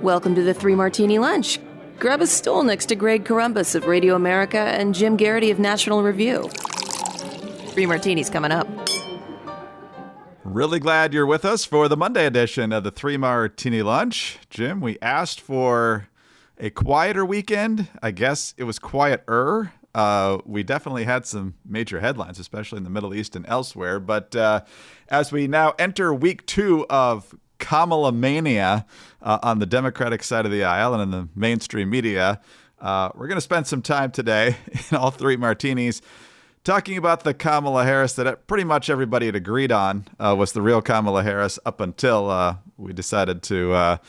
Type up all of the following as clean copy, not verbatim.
Welcome to the Three Martini Lunch. Grab a stool next to Greg Columbus of Radio America and Jim Garrity of National Review. Three Martinis coming up. Really glad you're with us for the Monday edition of the Three Martini Lunch. Jim, we asked for a quieter weekend. I guess it was quieter. We definitely had some major headlines, especially in the Middle East and elsewhere. But as we now enter week 2 of Kamalamania on the Democratic side of the aisle and in the mainstream media, we're going to spend some time today in all three martinis talking about the Kamala Harris that pretty much everybody had agreed on was the real Kamala Harris up until we decided to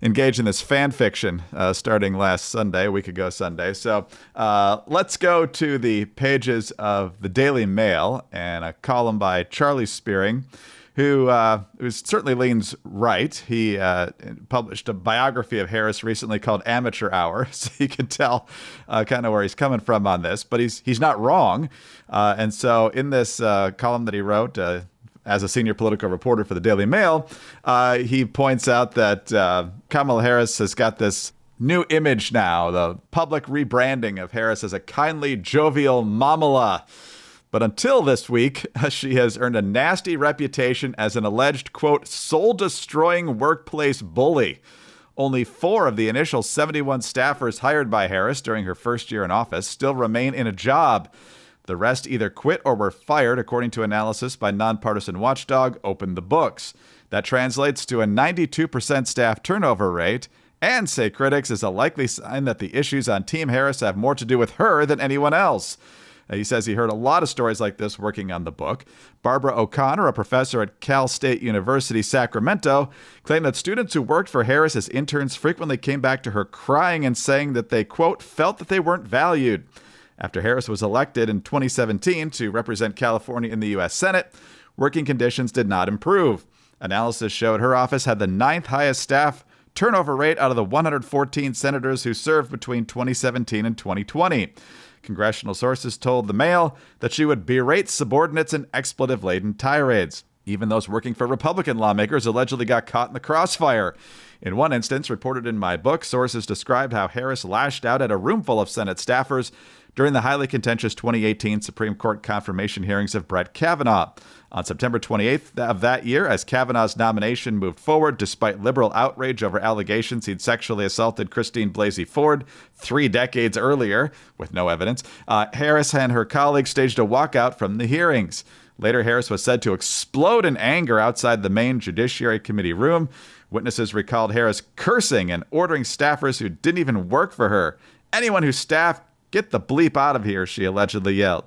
engage in this fan fiction starting last Sunday, a week ago Sunday. So let's go to the pages of the Daily Mail and a column by Charlie Spearing, who certainly leans right. He published a biography of Harris recently called Amateur Hour, so you can tell kind of where he's coming from on this. But he's not wrong. And so in this column that he wrote as a senior political reporter for the Daily Mail, he points out that Kamala Harris has got this new image now, the public rebranding of Harris as a kindly, jovial mamala. But until this week, she has earned a nasty reputation as an alleged, quote, soul-destroying workplace bully. Only 4 of the initial 71 staffers hired by Harris during her first year in office still remain in a job. The rest either quit or were fired, according to analysis by nonpartisan watchdog Open the Books. That translates to a 92% staff turnover rate, and, say critics, is a likely sign that the issues on Team Harris have more to do with her than anyone else. He says he heard a lot of stories like this working on the book. Barbara O'Connor, a professor at Cal State University, Sacramento, claimed that students who worked for Harris as interns frequently came back to her crying and saying that they, quote, felt that they weren't valued. After Harris was elected in 2017 to represent California in the U.S. Senate, working conditions did not improve. Analysis showed her office had the 9th highest staff turnover rate out of the 114 senators who served between 2017 and 2020. Congressional sources told the Mail that she would berate subordinates in expletive-laden tirades. Even those working for Republican lawmakers allegedly got caught in the crossfire. In one instance, reported in my book, sources described how Harris lashed out at a room full of Senate staffers during the highly contentious 2018 Supreme Court confirmation hearings of Brett Kavanaugh. On September 28th of that year, as Kavanaugh's nomination moved forward, despite liberal outrage over allegations he'd sexually assaulted Christine Blasey Ford 3 decades earlier, with no evidence, Harris and her colleagues staged a walkout from the hearings. Later, Harris was said to explode in anger outside the main Judiciary Committee room. Witnesses recalled Harris cursing and ordering staffers who didn't even work for her. Anyone who staffed, get the bleep out of here, she allegedly yelled.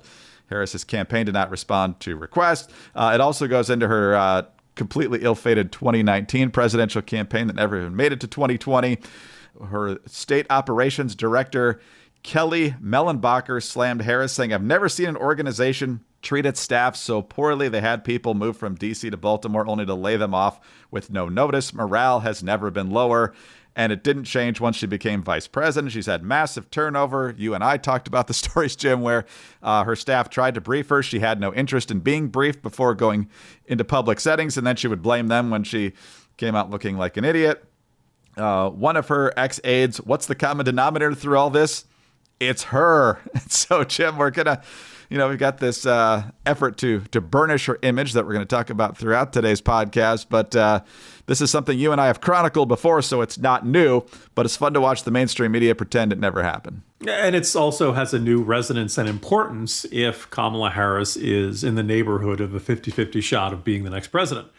Harris's campaign did not respond to requests. It also goes into her completely ill-fated 2019 presidential campaign that never even made it to 2020. Her state operations director, Kelly Mellenbacher, slammed Harris, saying, I've never seen an organization treat its staff so poorly. They had people move from D.C. to Baltimore only to lay them off with no notice. Morale has never been lower. And it didn't change once she became vice president. She's had massive turnover. You and I talked about the stories, Jim, where her staff tried to brief her. She had no interest in being briefed before going into public settings, and then she would blame them when she came out looking like an idiot. One of her ex-aides, what's the common denominator through all this? It's her. So, Jim, we're going to, we've got this effort to burnish her image that we're going to talk about throughout today's podcast. But this is something you and I have chronicled before, so it's not new. But it's fun to watch the mainstream media pretend it never happened. And it's also has a new resonance and importance if Kamala Harris is in the neighborhood of a 50-50 shot of being the next president.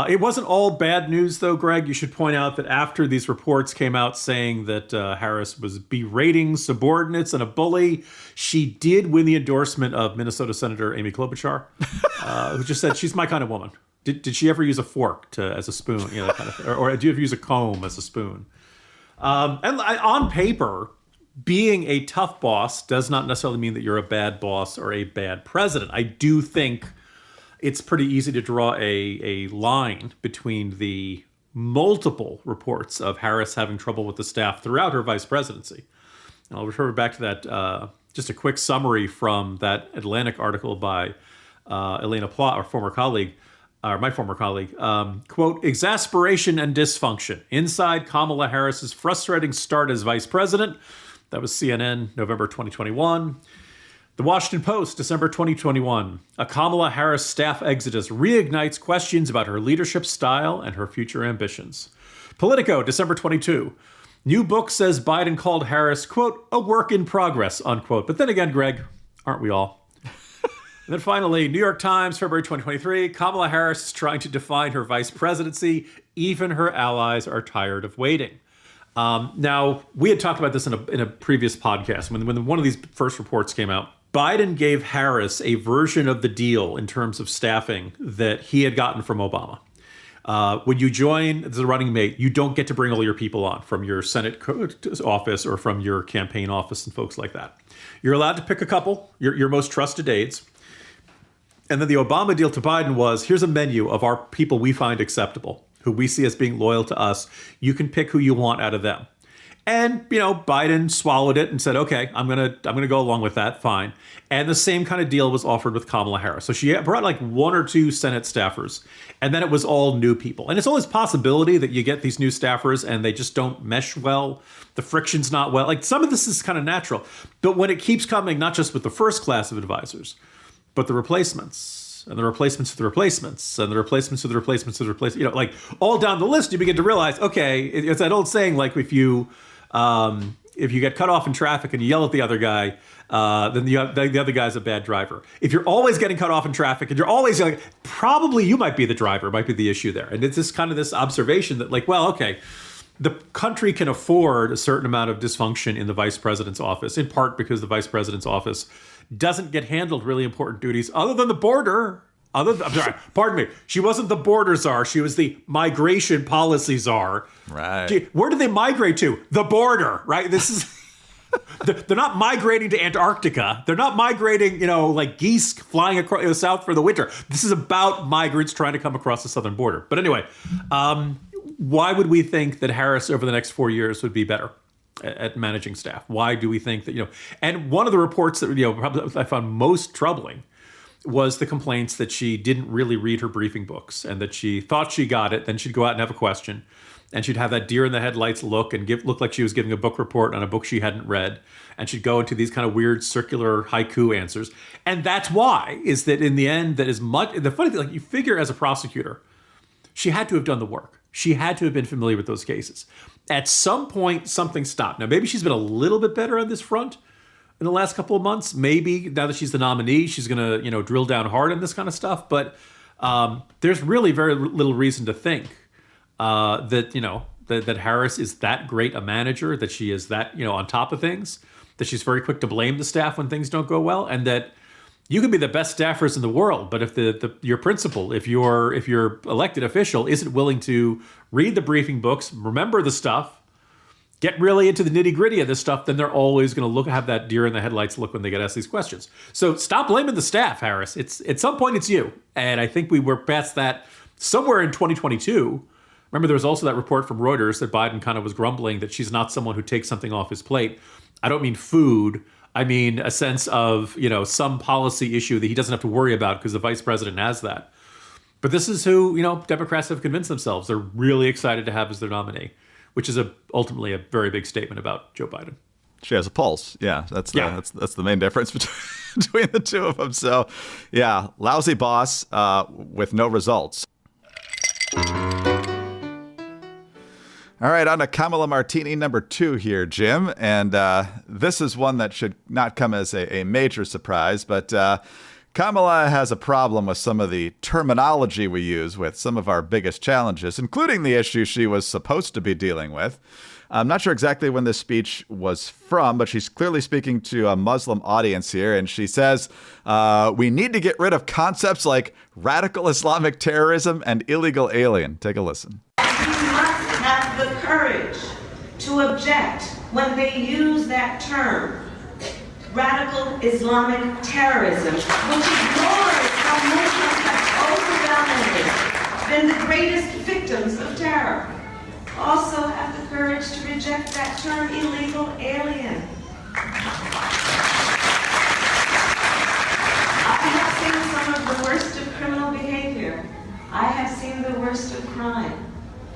It wasn't all bad news, though, Greg. You should point out that after these reports came out saying that Harris was berating subordinates and a bully, she did win the endorsement of Minnesota Senator Amy Klobuchar, who just said, she's my kind of woman. Did she ever use a fork as a spoon? That kind of thing. Or do you ever use a comb as a spoon? On paper, being a tough boss does not necessarily mean that you're a bad boss or a bad president. I do think it's pretty easy to draw a line between the multiple reports of Harris having trouble with the staff throughout her vice presidency. And I'll refer back to that, just a quick summary from that Atlantic article by Elena Plott, our former colleague. or my former colleague, quote, exasperation and dysfunction inside Kamala Harris's frustrating start as vice president. That was CNN, November 2021. The Washington Post, December 2021. A Kamala Harris staff exodus reignites questions about her leadership style and her future ambitions. Politico, December 22. New book says Biden called Harris, quote, a work in progress, unquote. But then again, Greg, aren't we all? And then finally, New York Times, February 2023, Kamala Harris is trying to define her vice presidency. Even her allies are tired of waiting. Now, we had talked about this in a previous podcast. When one of these first reports came out, Biden gave Harris a version of the deal in terms of staffing that he had gotten from Obama. When you join as a running mate, you don't get to bring all your people on from your Senate office or from your campaign office and folks like that. You're allowed to pick a couple, your most trusted aides. And then the Obama deal to Biden was, here's a menu of our people we find acceptable, who we see as being loyal to us. You can pick who you want out of them. And, Biden swallowed it and said, okay, I'm gonna go along with that, fine. And the same kind of deal was offered with Kamala Harris. So she brought like one or two Senate staffers, and then it was all new people. And it's always a possibility that you get these new staffers and they just don't mesh well. The friction's not well. Like some of this is kind of natural. But when it keeps coming, not just with the first class of advisors, but the replacements and the replacements of the replacements and the replacements of the replacements of the replacements, like all down the list, you begin to realize, okay, it's that old saying, like if you get cut off in traffic and you yell at the other guy, then the other guy's a bad driver. If you're always getting cut off in traffic and you're always like, probably you might be the driver, might be the issue there. And it's this observation that like, well, okay, the country can afford a certain amount of dysfunction in the vice president's office, in part because the vice president's office doesn't get handled really important duties other than the border. I'm sorry, pardon me. She wasn't the border czar. She was the migration policy czar. Right. Where do they migrate to? The border, right? This is... They're not migrating to Antarctica. They're not migrating, like geese flying across south for the winter. This is about migrants trying to come across the southern border. But anyway, why would we think that Harris over the next 4 years would be better at managing staff? Why do we think that, and one of the reports that, probably I found most troubling was the complaints that she didn't really read her briefing books and that she thought she got it. Then she'd go out and have a question and she'd have that deer in the headlights look and look like she was giving a book report on a book she hadn't read. And she'd go into these kind of weird circular haiku answers. And that's why is that in the end, the funny thing, like you figure as a prosecutor, she had to have done the work. She had to have been familiar with those cases. At some point, something stopped. Now, maybe she's been a little bit better on this front in the last couple of months. Maybe now that she's the nominee, she's going to, drill down hard on this kind of stuff. But there's really very little reason to think that Harris is that great a manager, that she is that, on top of things, that she's very quick to blame the staff when things don't go well, and that you can be the best staffers in the world, but if your principal, if your elected official isn't willing to read the briefing books, remember the stuff, get really into the nitty-gritty of this stuff, then they're always going to have that deer in the headlights look when they get asked these questions. So stop blaming the staff, Harris. It's at some point it's you. And I think we were past that somewhere in 2022. Remember, there was also that report from Reuters that Biden kind of was grumbling that she's not someone who takes something off his plate. I don't mean food. I mean a sense of, some policy issue that he doesn't have to worry about because the vice president has that. But this is who, Democrats have convinced themselves they're really excited to have as their nominee, which is ultimately a very big statement about Joe Biden. She has a pulse. Yeah, that's the main difference between the two of them. So, yeah, lousy boss with no results. All right, on to Kamala Martini number 2 here, Jim. And this is one that should not come as a major surprise, but Kamala has a problem with some of the terminology we use with some of our biggest challenges, including the issue she was supposed to be dealing with. I'm not sure exactly when this speech was from, but she's clearly speaking to a Muslim audience here. And she says, we need to get rid of concepts like radical Islamic terrorism and illegal alien. Take a listen. You must have the courage to object when they use that term, radical Islamic terrorism, which ignores how Muslims have overwhelmingly been the greatest victims of terror. Also have the courage to reject that term, illegal alien. I have seen some of the worst of criminal behavior. I have seen the worst of crime.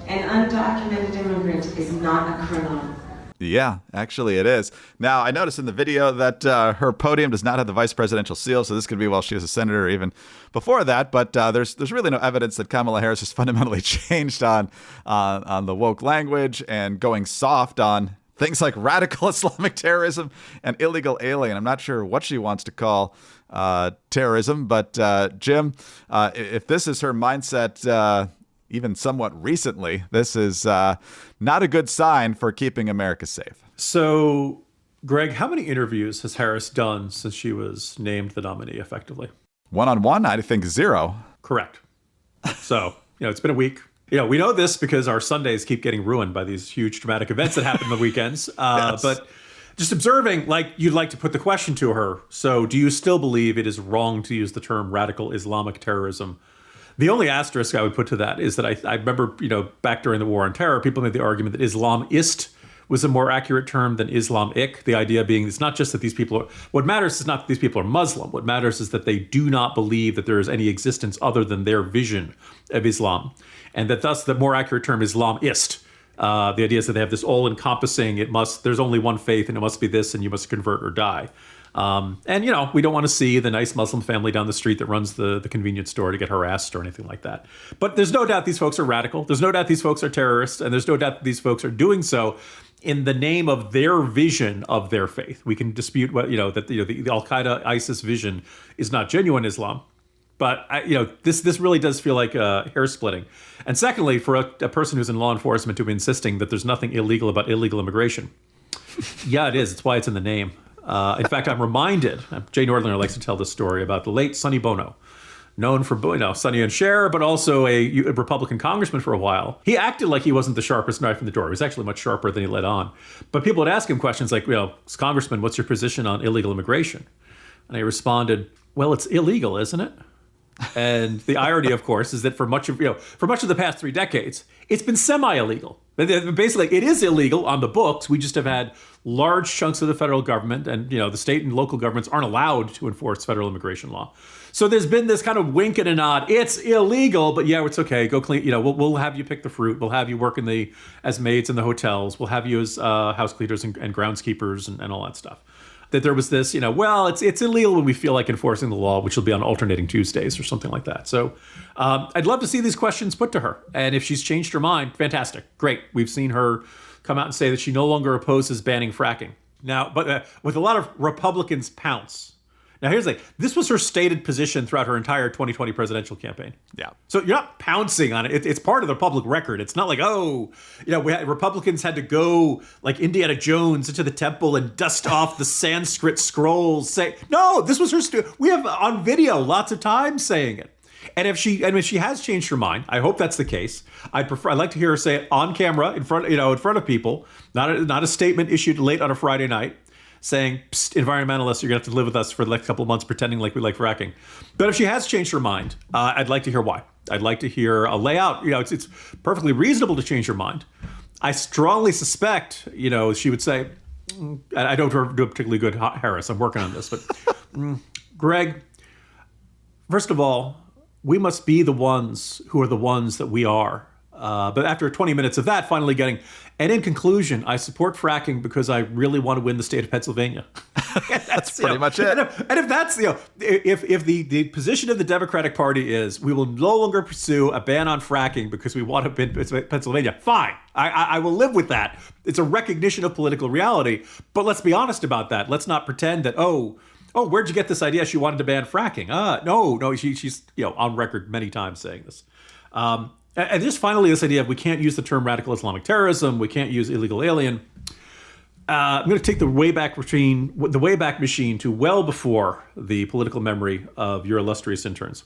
An undocumented immigrant is not a criminal. Yeah, actually it is. Now, I noticed in the video that her podium does not have the vice presidential seal, so this could be while she was a senator or even before that. But there's really no evidence that Kamala Harris has fundamentally changed on the woke language and going soft on things like radical Islamic terrorism and illegal alien. I'm not sure what she wants to call terrorism, but Jim, if this is her mindset even somewhat recently, this is not a good sign for keeping America safe. So, Greg, how many interviews has Harris done since she was named the nominee effectively? One-on-one, I think 0. Correct. So, it's been a week. We know this because our Sundays keep getting ruined by these huge dramatic events that happen on the weekends. Yes. But just observing, you'd like to put the question to her. So do you still believe it is wrong to use the term radical Islamic terrorism? The only asterisk I would put to that is that I remember, back during the War on Terror, people made the argument that Islamist was a more accurate term than Islamic. The idea being it's not just that these people are, what matters is not that these people are Muslim. What matters is that they do not believe that there is any existence other than their vision of Islam. And that thus the more accurate term Islamist. The idea is that they have this all-encompassing, there's only one faith and it must be this and you must convert or die. And we don't want to see the nice Muslim family down the street that runs the convenience store to get harassed or anything like that. But there's no doubt these folks are radical. There's no doubt these folks are terrorists. And there's no doubt that these folks are doing so in the name of their vision of their faith. We can dispute what, that the Al-Qaeda ISIS vision is not genuine Islam. But this really does feel like hair splitting. And secondly, for a person who's in law enforcement to be insisting that there's nothing illegal about illegal immigration, yeah, it is. It's why it's in the name. In fact, I'm reminded. Jay Nordlinger likes to tell this story about the late Sonny Bono, known for Sonny and Cher, but also a Republican congressman for a while. He acted like he wasn't the sharpest knife in the door. He was actually much sharper than he let on. But people would ask him questions like, Congressman, what's your position on illegal immigration? And he responded, well, it's illegal, isn't it? And the irony, of course, is that for much of the past 3 decades, it's been semi-illegal. Basically, it is illegal on the books. We just have had large chunks of the federal government and, the state and local governments aren't allowed to enforce federal immigration law. So there's been this kind of wink and a nod. It's illegal, but yeah, it's okay. Go clean. We'll have you pick the fruit. We'll have you work as maids in the hotels. We'll have you as house cleaners and groundskeepers and all that stuff. That there was this, it's illegal when we feel like enforcing the law, which will be on alternating Tuesdays or something like that. So I'd love to see these questions put to her. And if she's changed her mind, fantastic. Great. We've seen her come out and say that she no longer opposes banning fracking. Now, but with a lot of Republicans pounce. Now, here's the thing. This was her stated position throughout her entire 2020 presidential campaign. Yeah. So you're not pouncing on it. It's part of the public record. It's not like, Republicans had to go like Indiana Jones into the temple and dust off the Sanskrit scrolls. No, this was her. We have on video lots of times saying it. And if she has changed her mind, I hope that's the case. I'd like to hear her say it on camera in front of people, not a statement issued late on a Friday night, saying, Psst, environmentalists, you're going to have to live with us for the next couple of months pretending like we like fracking. But if she has changed her mind, I'd like to hear why. I'd like to hear a layout. It's perfectly reasonable to change her mind. I strongly suspect, she would say, I don't do a particularly good Harris. I'm working on this. But Greg, first of all, we must be the ones who are the ones that we are. But after 20 minutes of that, finally getting, and in conclusion, I support fracking because I really want to win the state of Pennsylvania. That's pretty much it. And if that's, if the position of the Democratic Party is we will no longer pursue a ban on fracking because we want to win Pennsylvania, fine. I will live with that. It's a recognition of political reality. But let's be honest about that. Let's not pretend that, where'd you get this idea she wanted to ban fracking? No, she's on record many times saying this. And just finally, this idea of we can't use the term radical Islamic terrorism, we can't use illegal alien. I'm going to take the Wayback Machine to well before the political memory of your illustrious interns.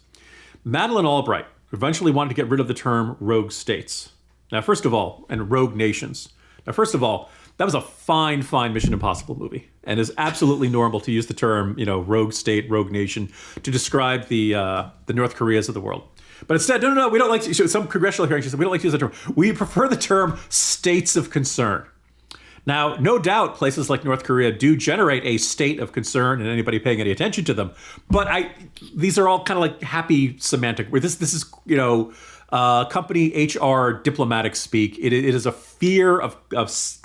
Madeleine Albright eventually wanted to get rid of the term rogue states. Now, first of all, and rogue nations. Now, first of all, that was a fine Mission Impossible movie, and it's absolutely normal to use the term, rogue state, rogue nation to describe the North Koreas of the world. But instead, no, we don't like to, some congressional hearings, she said, we don't like to use the term. We prefer the term states of concern. Now, no doubt places like North Korea do generate a state of concern and anybody paying any attention to them. But these are all kind of like happy semantic. This is, company HR diplomatic speak. It is a fear of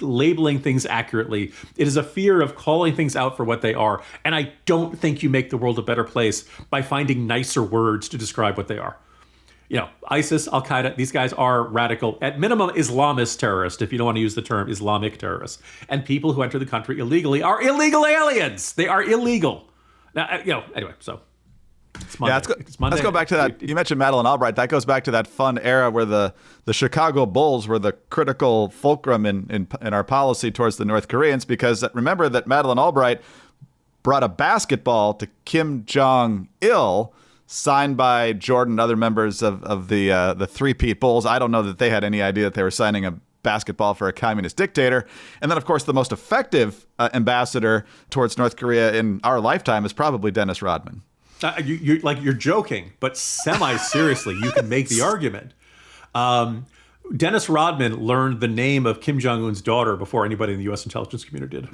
labeling things accurately. It is a fear of calling things out for what they are. And I don't think you make the world a better place by finding nicer words to describe what they are. ISIS, Al-Qaeda, these guys are radical, at minimum Islamist terrorists, if you don't want to use the term Islamic terrorists. And people who enter the country illegally are illegal aliens. They are illegal. Now, anyway, so it's Monday. Yeah, let's go back to that. You mentioned Madeleine Albright. That goes back to that fun era where the Chicago Bulls were the critical fulcrum in our policy towards the North Koreans, because remember that Madeleine Albright brought a basketball to Kim Jong-il, signed by Jordan and other members of the three-peat Bulls. I don't know that they had any idea that they were signing a basketball for a communist dictator. And then, of course, the most effective ambassador towards North Korea in our lifetime is probably Dennis Rodman. You're joking, but semi-seriously, you can make the argument. Dennis Rodman learned the name of Kim Jong-un's daughter before anybody in the U.S. intelligence community did.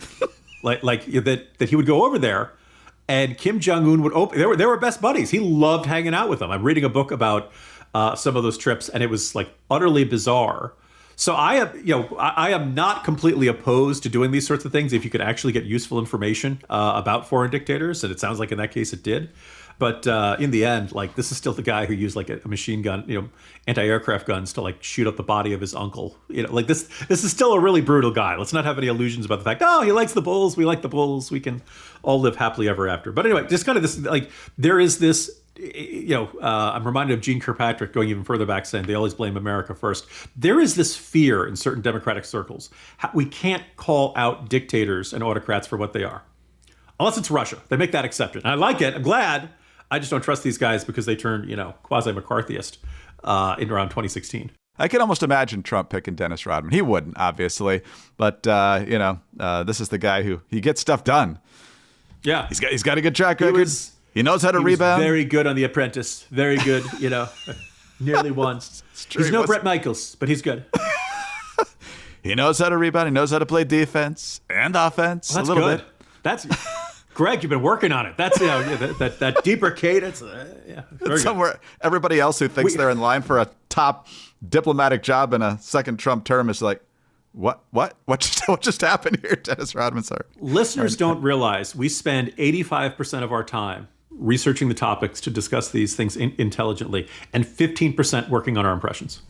that he would go over there. And Kim Jong-un would open. They were best buddies. He loved hanging out with them. I'm reading a book about some of those trips, and it was like utterly bizarre. So I am not completely opposed to doing these sorts of things if you could actually get useful information about foreign dictators, and it sounds like in that case it did. But in the end, this is still the guy who used a machine gun, anti-aircraft guns to shoot up the body of his uncle. This is still a really brutal guy. Let's not have any illusions about the fact, he likes the Bulls. We like the Bulls. We can all live happily ever after. But anyway, just kind of this, there is this, I'm reminded of Gene Kirkpatrick going even further back, saying they always blame America first. There is this fear in certain democratic circles. We can't call out dictators and autocrats for what they are. Unless it's Russia. They make that exception. And I like it. I'm glad. I just don't trust these guys because they turned, quasi-McCarthyist in around 2016. I can almost imagine Trump picking Dennis Rodman. He wouldn't, obviously. But, this is the guy who he gets stuff done. Yeah. He's got a good track record. He knows how to rebound. Very good on The Apprentice. Very good, nearly won. He's no Bret Michaels, but he's good. He knows how to rebound. He knows how to play defense and offense a little bit. That's Greg, you've been working on it. That's that deeper cadence. Somewhere, everybody else who thinks they're in line for a top diplomatic job in a second Trump term is like, what just happened here, Dennis Rodman? Sorry. Listeners don't realize we spend 85% of our time researching the topics to discuss these things intelligently, and 15% working on our impressions.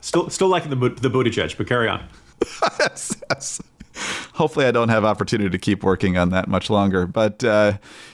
Still liking the Buttigieg, but carry on. Yes. Hopefully I don't have opportunity to keep working on that much longer, but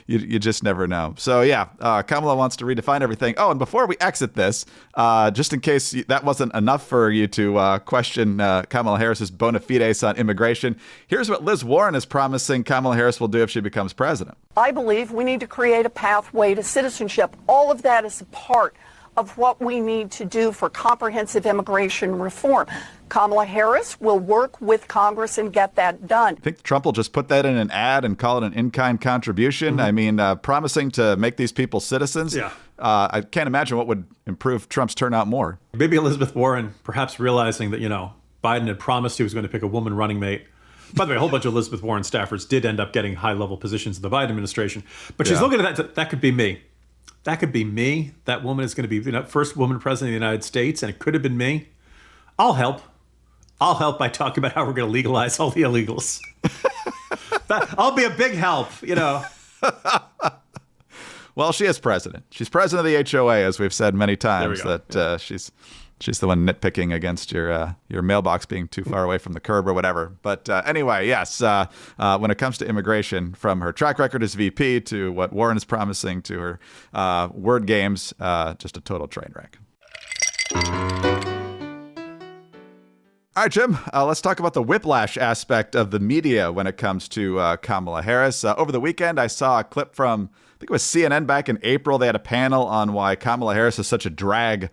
you just never know. So yeah, Kamala wants to redefine everything. Oh, and before we exit this, just in case that wasn't enough for you to question Kamala Harris's bona fides on immigration, here's what Liz Warren is promising Kamala Harris will do if she becomes president. I believe we need to create a pathway to citizenship. All of that is a part of what we need to do for comprehensive immigration reform. Kamala Harris will work with Congress and get that done. I think Trump will just put that in an ad and call it an in-kind contribution. Mm-hmm. I mean, promising to make these people citizens. Yeah. I can't imagine what would improve Trump's turnout more. Maybe Elizabeth Warren, perhaps realizing that, Biden had promised he was going to pick a woman running mate. By the way, a whole bunch of Elizabeth Warren staffers did end up getting high-level positions in the Biden administration. But she's looking at that could be me. That could be me. That woman is going to be the first woman president of the United States, and it could have been me. I'll help by talking about how we're going to legalize all the illegals. I'll be a big help, Well, she is president. She's president of the HOA, as we've said many times, that she's the one nitpicking against your mailbox being too far away from the curb or whatever. But anyway, yes, when it comes to immigration, from her track record as VP to what Warren is promising to her word games, just a total train wreck. All right, Jim, let's talk about the whiplash aspect of the media when it comes to Kamala Harris. Over the weekend, I saw a clip from, I think it was CNN back in April. They had a panel on why Kamala Harris is such a drag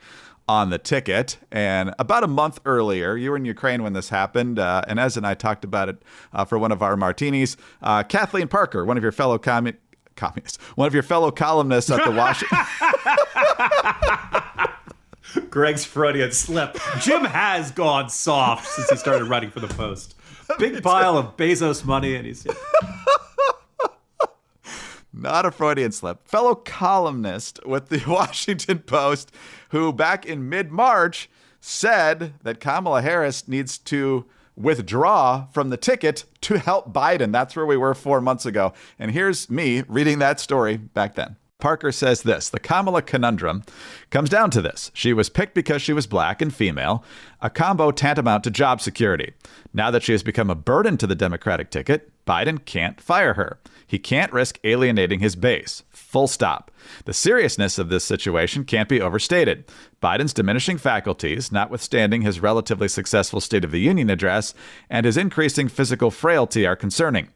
on the ticket. And about a month earlier, you were in Ukraine when this happened. And Ez and I talked about it for one of our martinis. Kathleen Parker, one of your fellow one of your fellow columnists at the Washington. Greg's Freudian slip. Jim has gone soft since he started writing for the Post. Big pile of Bezos money, and he's... Not a Freudian slip. Fellow columnist with the Washington Post, who back in mid-March said that Kamala Harris needs to withdraw from the ticket to help Biden. That's where we were 4 months ago. And here's me reading that story back then. Parker says this: the Kamala conundrum comes down to this. She was picked because she was black and female, a combo tantamount to job security. Now that she has become a burden to the Democratic ticket, Biden can't fire her. He can't risk alienating his base. Full stop. The seriousness of this situation can't be overstated. Biden's diminishing faculties, notwithstanding his relatively successful State of the Union address, and his increasing physical frailty are concerning.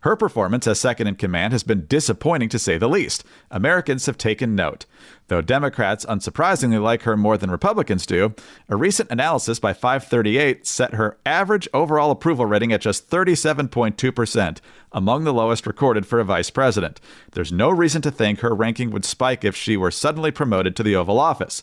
Her performance as second in command has been disappointing, to say the least. Americans have taken note. Though Democrats unsurprisingly like her more than Republicans do, a recent analysis by 538 set her average overall approval rating at just 37.2%, among the lowest recorded for a vice president. There's no reason to think her ranking would spike if she were suddenly promoted to the Oval Office.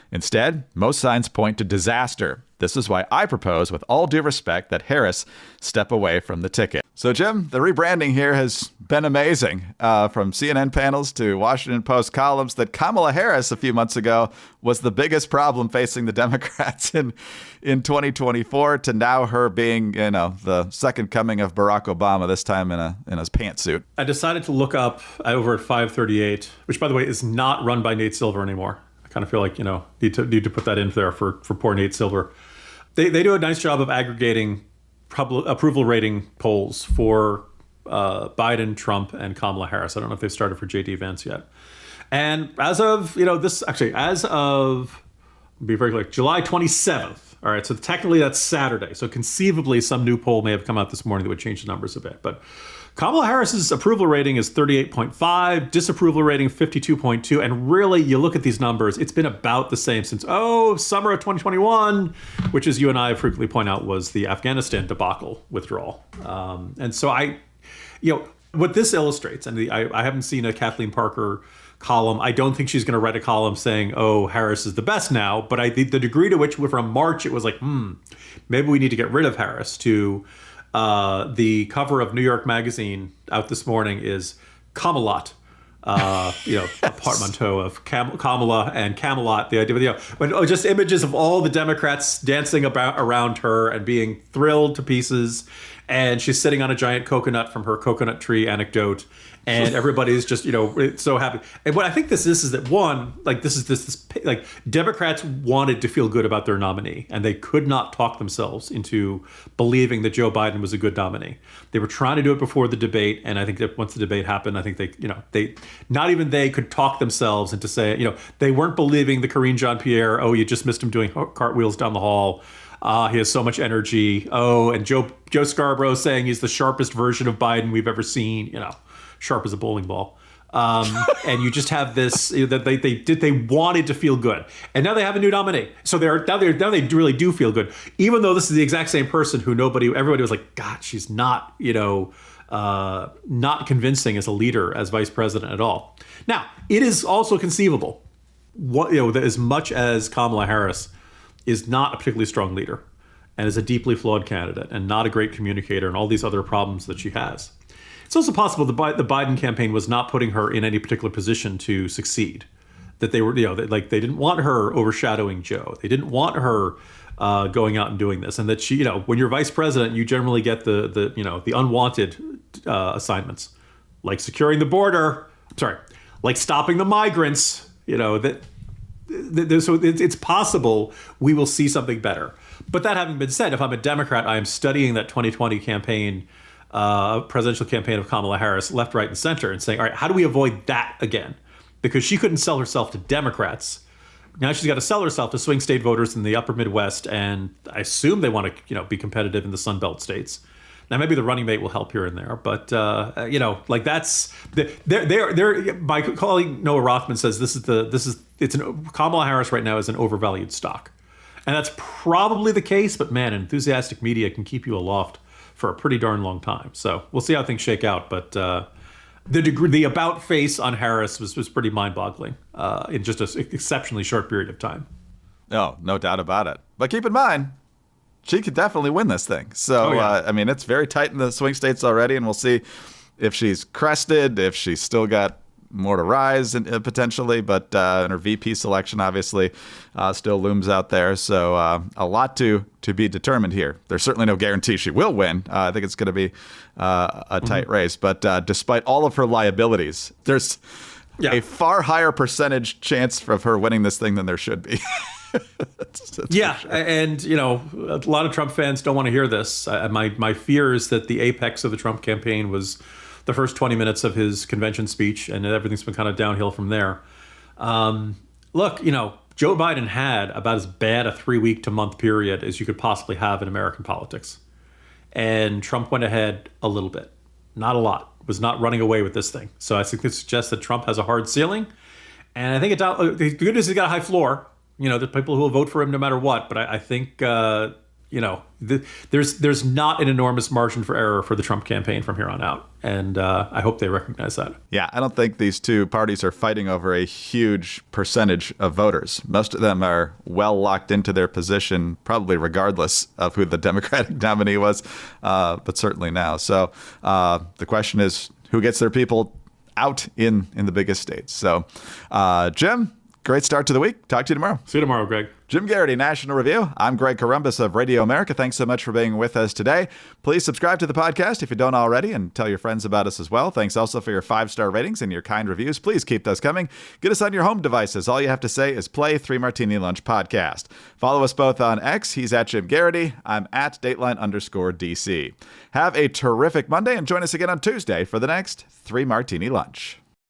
Instead, most signs point to disaster. This is why I propose, with all due respect, that Harris step away from the ticket. So, Jim, the rebranding here has been amazing. From CNN panels to Washington Post columns, that Kamala Harris a few months ago was the biggest problem facing the Democrats in 2024, to now her being, the second coming of Barack Obama, this time in his pantsuit. I decided to look up over at 538, which, by the way, is not run by Nate Silver anymore. I kind of feel like, need to put that in there for poor Nate Silver. They do a nice job of aggregating approval rating polls for Biden, Trump, and Kamala Harris. I don't know if they've started for J.D. Vance yet. And as of, be very clear, July 27th. All right, so technically that's Saturday. So conceivably some new poll may have come out this morning that would change the numbers a bit. But Kamala Harris's approval rating is 38.5, disapproval rating 52.2. And really, you look at these numbers, it's been about the same since, summer of 2021, which, as you and I frequently point out, was the Afghanistan debacle withdrawal. And so what this illustrates, and I haven't seen a Kathleen Parker column. I don't think she's going to write a column saying, Harris is the best now. But I think the degree to which from March, it was like, maybe we need to get rid of Harris, to the cover of New York Magazine out this morning is Camelot, a portmanteau of Kamala and Camelot. The idea, just images of all the Democrats dancing around her and being thrilled to pieces. And she's sitting on a giant coconut from her coconut tree anecdote. And everybody's just, so happy. And what I think this is that, one, Democrats wanted to feel good about their nominee, and they could not talk themselves into believing that Joe Biden was a good nominee. They were trying to do it before the debate, and I think that once the debate happened, I think not even they could talk themselves into saying, they weren't believing the Karine Jean-Pierre, you just missed him doing cartwheels down the hall. He has so much energy. And Joe Scarborough saying he's the sharpest version of Biden we've ever seen, sharp as a bowling ball. And you just have this, that they wanted to feel good. And now they have a new nominee. So now they really do feel good. Even though this is the exact same person who everybody was like, God, she's not, not convincing as a leader, as vice president at all. Now, it is also conceivable, that as much as Kamala Harris is not a particularly strong leader and is a deeply flawed candidate and not a great communicator and all these other problems that she has, it's also possible the Biden campaign was not putting her in any particular position to succeed. That they were, they didn't want her overshadowing Joe. They didn't want her going out and doing this. And that she, when you're vice president, you generally get the unwanted assignments, like securing the border. Like stopping the migrants. So it's possible we will see something better. But that having been said, if I'm a Democrat, I am studying that 2020 campaign. Presidential campaign of Kamala Harris, left, right, and center, and saying, all right, how do we avoid that again? Because she couldn't sell herself to Democrats. Now she's got to sell herself to swing state voters in the upper Midwest, and I assume they want to, be competitive in the Sun Belt states. Now maybe the running mate will help here and there, but that's my colleague Noah Rothman says Kamala Harris right now is an overvalued stock, and that's probably the case. But man, enthusiastic media can keep you aloft for a pretty darn long time. So we'll see how things shake out. But the about face on Harris was pretty mind-boggling in just an exceptionally short period of time. Oh, no doubt about it. But keep in mind, she could definitely win this thing. So, I mean, it's very tight in the swing states already, and we'll see if she's crested, if she's still got more to rise potentially, but in her VP selection, obviously, still looms out there. So a lot to be determined here. There's certainly no guarantee she will win. I think it's going to be a tight race. But despite all of her liabilities, there's a far higher percentage chance of her winning this thing than there should be. That's sure. And, a lot of Trump fans don't want to hear this. My fear is that the apex of the Trump campaign was the first 20 minutes of his convention speech, and everything's been kind of downhill from there. Look, Joe Biden had about as bad a 3-week to month period as you could possibly have in American politics. And Trump went ahead a little bit, not a lot, was not running away with this thing. So I think this suggests that Trump has a hard ceiling. And I think the good news is he's got a high floor. There's people who will vote for him no matter what. But I think, there's not an enormous margin for error for the Trump campaign from here on out. And I hope they recognize that. Yeah, I don't think these two parties are fighting over a huge percentage of voters. Most of them are well locked into their position, probably regardless of who the Democratic nominee was, but certainly now. So the question is, who gets their people out in the biggest states? So, Jim, great start to the week. Talk to you tomorrow. See you tomorrow, Greg. Jim Garrity, National Review. I'm Greg Corombos of Radio America. Thanks so much for being with us today. Please subscribe to the podcast if you don't already, and tell your friends about us as well. Thanks also for your 5-star ratings and your kind reviews. Please keep those coming. Get us on your home devices. All you have to say is play 3 Martini Lunch Podcast. Follow us both on X. He's at Jim Garrity. I'm at Dateline_DC. Have a terrific Monday, and join us again on Tuesday for the next 3 Martini Lunch.